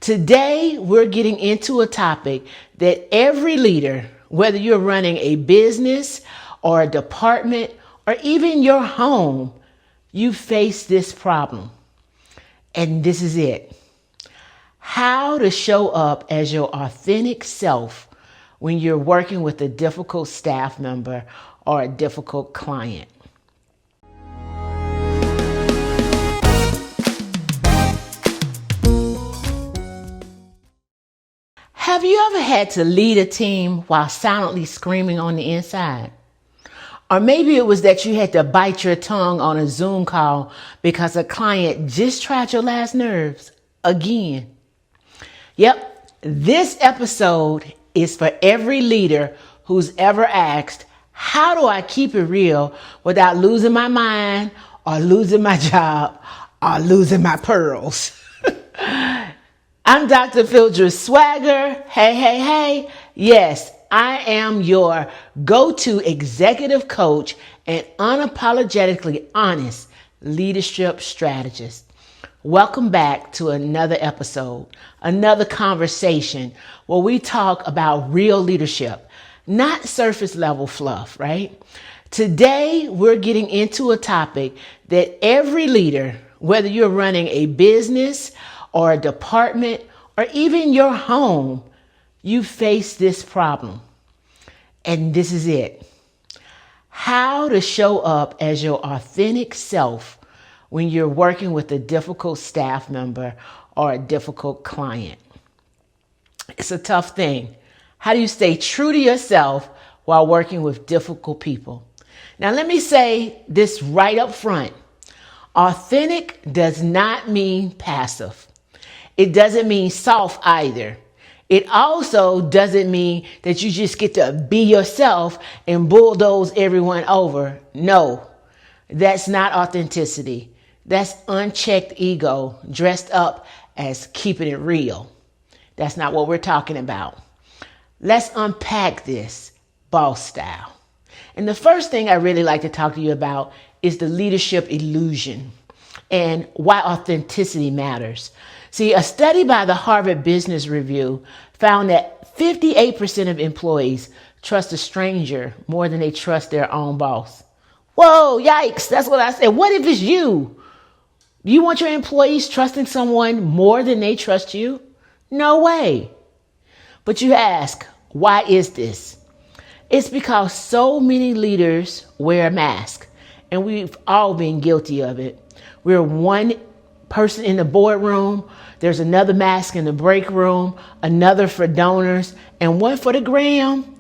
Today, we're getting into a topic that every leader, whether you're running a business or a department or even your home, you face this problem. And this is it. How to show up as your authentic self when you're working with a difficult staff member or a difficult client. Have you ever had to lead a team while silently screaming on the inside? Or maybe it was that you had to bite your tongue on a Zoom call because a client just tried your last nerves again. Yep, this episode is for every leader who's ever asked, how do I keep it real without losing my mind or losing my job or losing my pearls? I'm Dr. Phildra Swagger. Hey. Yes, I am your go-to executive coach and unapologetically honest leadership strategist. Welcome back to another episode, another conversation where we talk about real leadership, not surface level fluff, right? Today, we're getting into a topic that every leader, whether you're running a business or a department or even your home, you face this problem. And this is it. How to show up as your authentic self when you're working with a difficult staff member or a difficult client. It's a tough thing. How do you stay true to yourself while working with difficult people? Now, let me say this right up front. Authentic does not mean passive. It doesn't mean soft either. It also doesn't mean that you just get to be yourself and bulldoze everyone over. No, that's not authenticity. That's unchecked ego dressed up as keeping it real. That's not what we're talking about. Let's unpack this boss style. And the first thing I really like to talk to you about is the leadership illusion and why authenticity matters. See, a study by the Harvard Business Review found that 58% of employees trust a stranger more than they trust their own boss. Whoa, yikes, that's what I said. What if it's you? You want your employees trusting someone more than they trust you? No way. But you ask, why is this? It's because so many leaders wear a mask, and we've all been guilty of it. We're one person in the boardroom, there's another mask in the break room, another for donors, and one for the gram.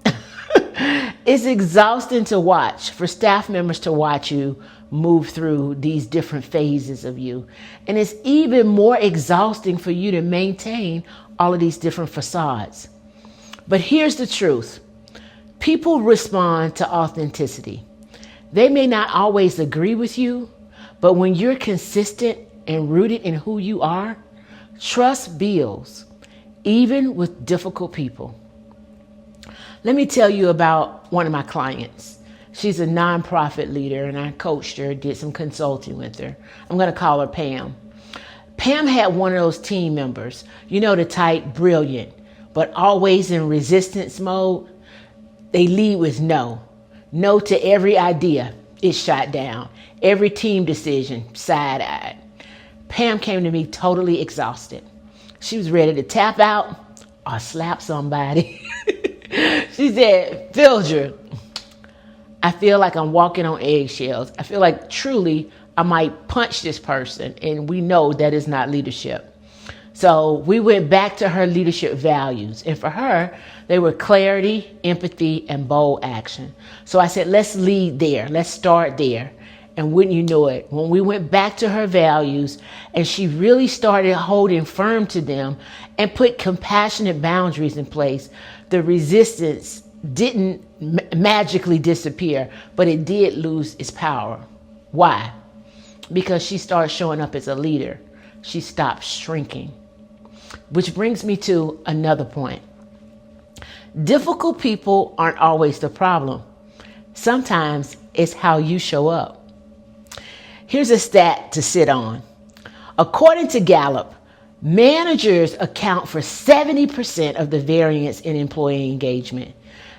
It's exhausting to watch, for staff members to watch you move through these different phases of you. And it's even more exhausting for you to maintain all of these different facades. But here's the truth. People respond to authenticity. They may not always agree with you, but when you're consistent and rooted in who you are, trust builds, even with difficult people. Let me tell you about one of my clients. She's a nonprofit leader, and I coached her, did some consulting with her. I'm going to call her Pam. Pam had one of those team members, you know, the type brilliant, but always in resistance mode. They lead with no. No to every idea. It's shot down. Every team decision, side-eyed. Pam came to me totally exhausted. She was ready to tap out or slap somebody. She said, Phildra, I feel like I'm walking on eggshells. I feel like truly I might punch this person, and we know that is not leadership. So we went back to her leadership values, and for her, they were clarity, empathy, and bold action. So I said, let's lead there. Let's start there. And wouldn't you know it, when we went back to her values and she really started holding firm to them and put compassionate boundaries in place, the resistance didn't magically disappear, but it did lose its power. Why? Because she started showing up as a leader. She stopped shrinking. Which brings me to another point. Difficult people aren't always the problem. Sometimes it's how you show up. Here's a stat to sit on. According to Gallup, Managers account for 70% of the variance in employee engagement.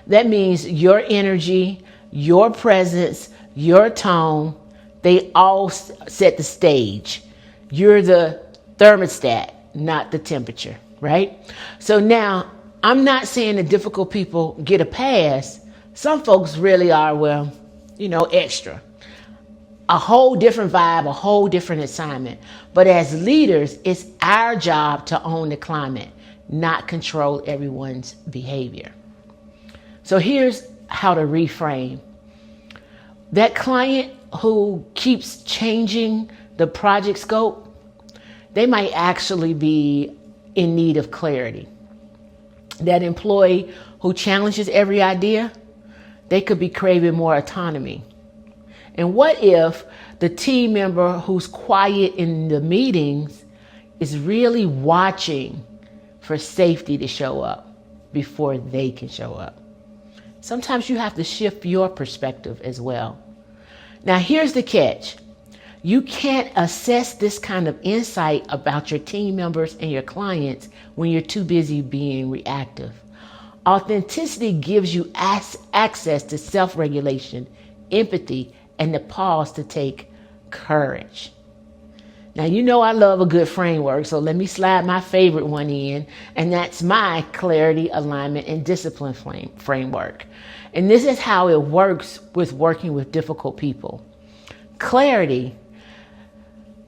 That means your energy, your presence, your tone, they all set the stage. You're the thermostat, not the temperature, right? So now, I'm not saying that difficult people get a pass. Some folks really are, well, extra. A whole different vibe, a whole different assignment. But as leaders, it's our job to own the climate, not control everyone's behavior. So here's how to reframe. That client who keeps changing the project scope, they might actually be in need of clarity. That employee who challenges every idea, they could be craving more autonomy. And what if the team member who's quiet in the meetings is really watching for safety to show up before they can show up? Sometimes you have to shift your perspective as well. Now, here's the catch. You can't assess this kind of insight about your team members and your clients when you're too busy being reactive. Authenticity gives you access to self-regulation, empathy, and the pause to take courage. Now, I love a good framework, so let me slide my favorite one in, and that's my clarity, alignment, and discipline framework. And this is how it works with working with difficult people. Clarity,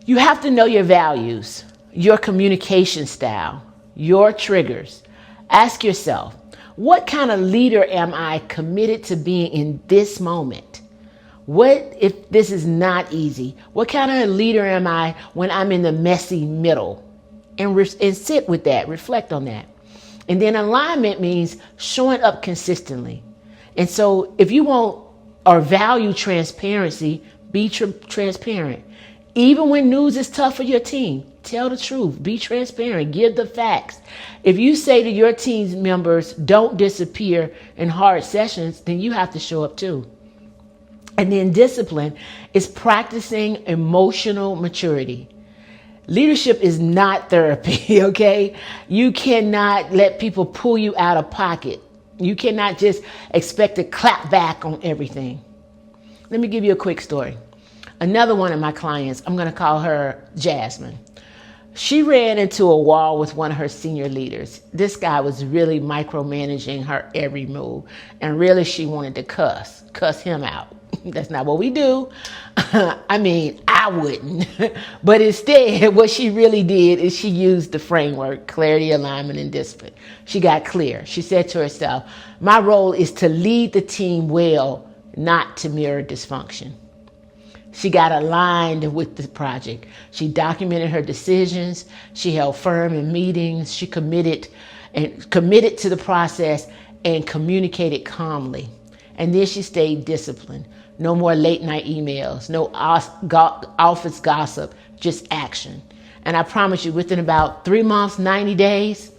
you have to know your values, your communication style, your triggers. Ask yourself, what kind of leader am I committed to being in this moment? What if this is not easy? What kind of leader am I when I'm in the messy middle? And sit with that, reflect on that. And then alignment means showing up consistently. And so if you want or value transparency, be transparent. Even when news is tough for your team, tell the truth, be transparent, give the facts. If you say to your team members, don't disappear in hard sessions, then you have to show up too. And then discipline is practicing emotional maturity. Leadership is not therapy, okay? You cannot let people pull you out of pocket. You cannot just expect to clap back on everything. Let me give you a quick story. Another one of my clients, I'm going to call her Jasmine. She ran into a wall with one of her senior leaders. This guy was really micromanaging her every move. And really, she wanted to cuss him out. That's not what we do. I wouldn't. But instead, what she really did is she used the framework, clarity, alignment, and discipline. She got clear. She said to herself, my role is to lead the team well, not to mirror dysfunction. She got aligned with the project. She documented her decisions. She held firm in meetings. She committed to the process and communicated calmly. And then she stayed disciplined. No more late night emails, no office gossip, just action. And I promise you, within about 3 months, 90 days,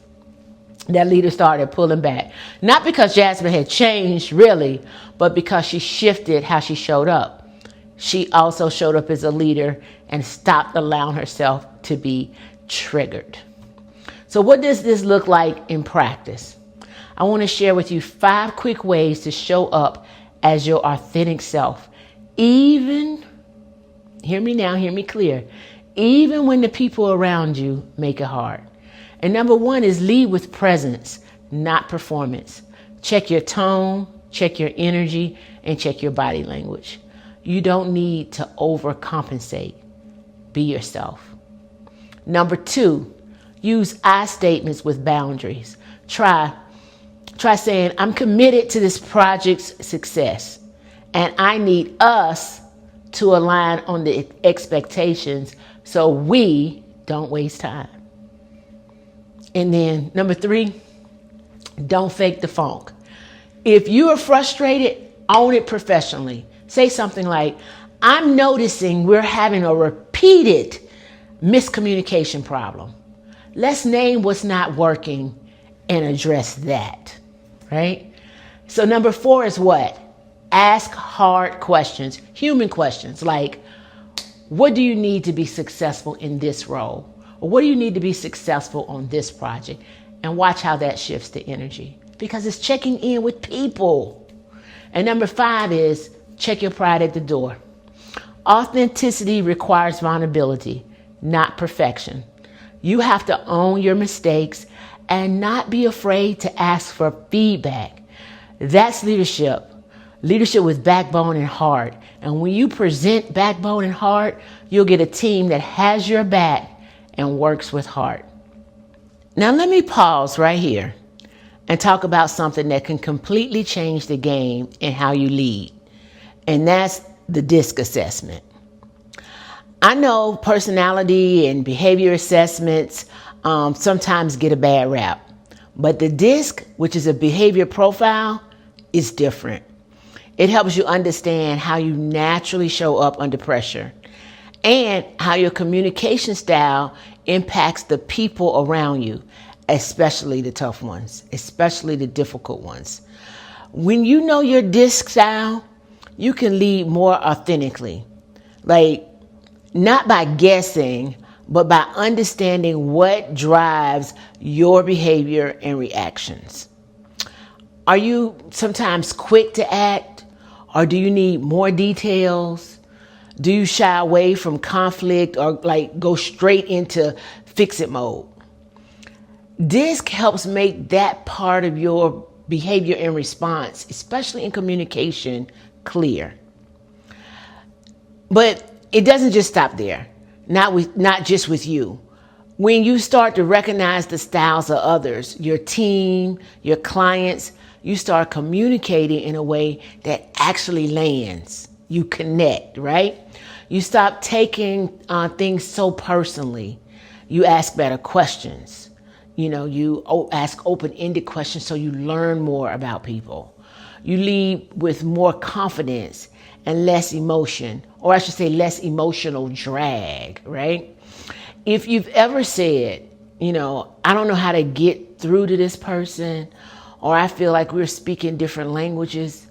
that leader started pulling back. Not because Jasmine had changed, really, but because she shifted how she showed up. She also showed up as a leader and stopped allowing herself to be triggered. So what does this look like in practice? I want to share with you 5 quick ways to show up as your authentic self. Even, hear me now, hear me clear, even when the people around you make it hard. And number 1 is lead with presence, not performance. Check your tone, check your energy, and check your body language. You don't need to overcompensate. Be yourself. Number 2, use I statements with boundaries. Try saying, I'm committed to this project's success, and I need us to align on the expectations so we don't waste time. And then number 3, don't fake the funk. If you are frustrated, own it professionally. Say something like, I'm noticing we're having a repeated miscommunication problem. Let's name what's not working and address that, right? So number 4 is what? Ask hard questions, human questions like, what do you need to be successful in this role? What do you need to be successful on this project? And watch how that shifts the energy, because it's checking in with people. And number 5 is check your pride at the door. Authenticity requires vulnerability, not perfection. You have to own your mistakes and not be afraid to ask for feedback. That's leadership. Leadership with backbone and heart. And when you present backbone and heart, you'll get a team that has your back and works with heart. Now let me pause right here and talk about something that can completely change the game in how you lead. And that's the DISC assessment. I know personality and behavior assessments sometimes get a bad rap, but the DISC, which is a behavior profile, is different. It helps you understand how you naturally show up under pressure and how your communication style impacts the people around you, especially the tough ones, especially the difficult ones. When you know your DISC style, you can lead more authentically, like not by guessing, but by understanding what drives your behavior and reactions. Are you sometimes quick to act, or do you need more details? Do you shy away from conflict or like go straight into fix-it mode? DISC helps make that part of your behavior and response, especially in communication, clear. But it doesn't just stop there, not just with you. When you start to recognize the styles of others, your team, your clients, you start communicating in a way that actually lands. You connect, right? You stop taking things so personally. You ask better questions. You ask open-ended questions so you learn more about people. You lead with more confidence and less emotion, or I should say less emotional drag, right? If you've ever said, I don't know how to get through to this person, or I feel like we're speaking different languages,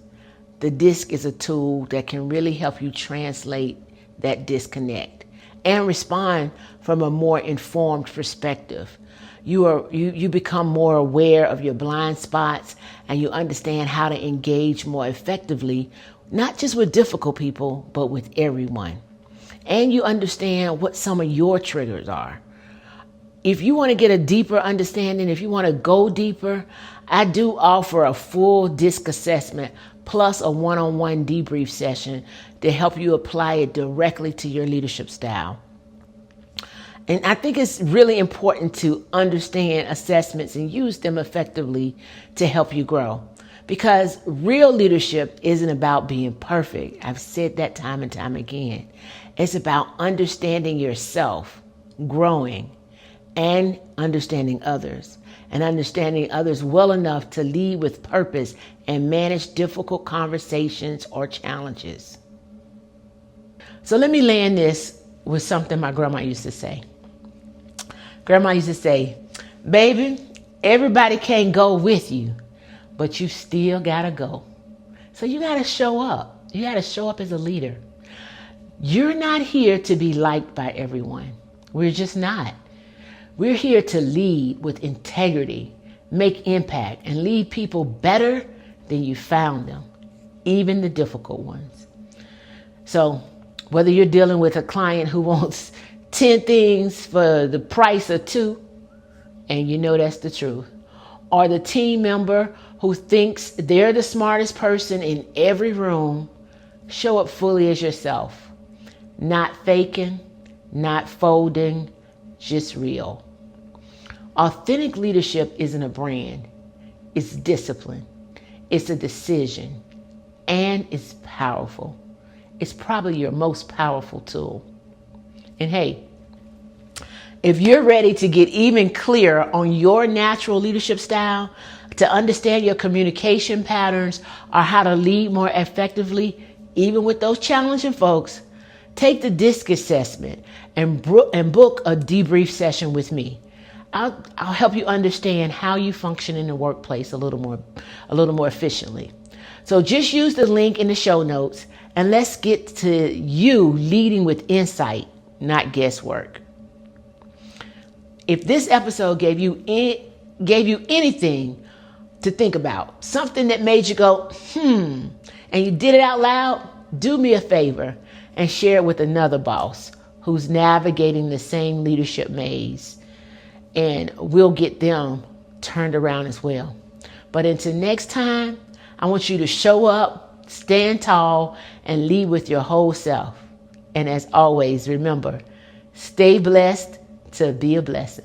the DISC is a tool that can really help you translate that disconnect and respond from a more informed perspective. You become more aware of your blind spots, and you understand how to engage more effectively, not just with difficult people, but with everyone. And you understand what some of your triggers are. If you want to get a deeper understanding, if you want to go deeper, I do offer a full DISC assessment plus a one-on-one debrief session to help you apply it directly to your leadership style. And I think it's really important to understand assessments and use them effectively to help you grow. Because real leadership isn't about being perfect. I've said that time and time again. It's about understanding yourself, growing, and understanding others. And understanding others well enough to lead with purpose and manage difficult conversations or challenges. So let me land this with something my grandma used to say. Grandma used to say, baby, everybody can't go with you, but you still gotta go. So you gotta show up. You gotta show up as a leader. You're not here to be liked by everyone. We're just not. We're here to lead with integrity, make impact, and lead people better than you found them, even the difficult ones. So whether you're dealing with a client who wants 10 things for the price of 2, and you know that's the truth, or the team member who thinks they're the smartest person in every room, show up fully as yourself. Not faking, not folding, just real. Authentic leadership isn't a brand. It's discipline. It's a decision. And it's powerful. It's probably your most powerful tool. And hey, if you're ready to get even clearer on your natural leadership style, to understand your communication patterns, or how to lead more effectively, even with those challenging folks, take the DISC assessment and book a debrief session with me. I'll help you understand how you function in the workplace a little more efficiently. So just use the link in the show notes, and let's get to you leading with insight, not guesswork. If this episode gave you anything to think about, something that made you go, and you did it out loud, do me a favor and share it with another boss who's navigating the same leadership maze, and we'll get them turned around as well. But until next time, I want you to show up, stand tall, and lead with your whole self. And as always, remember, stay blessed to be a blessing.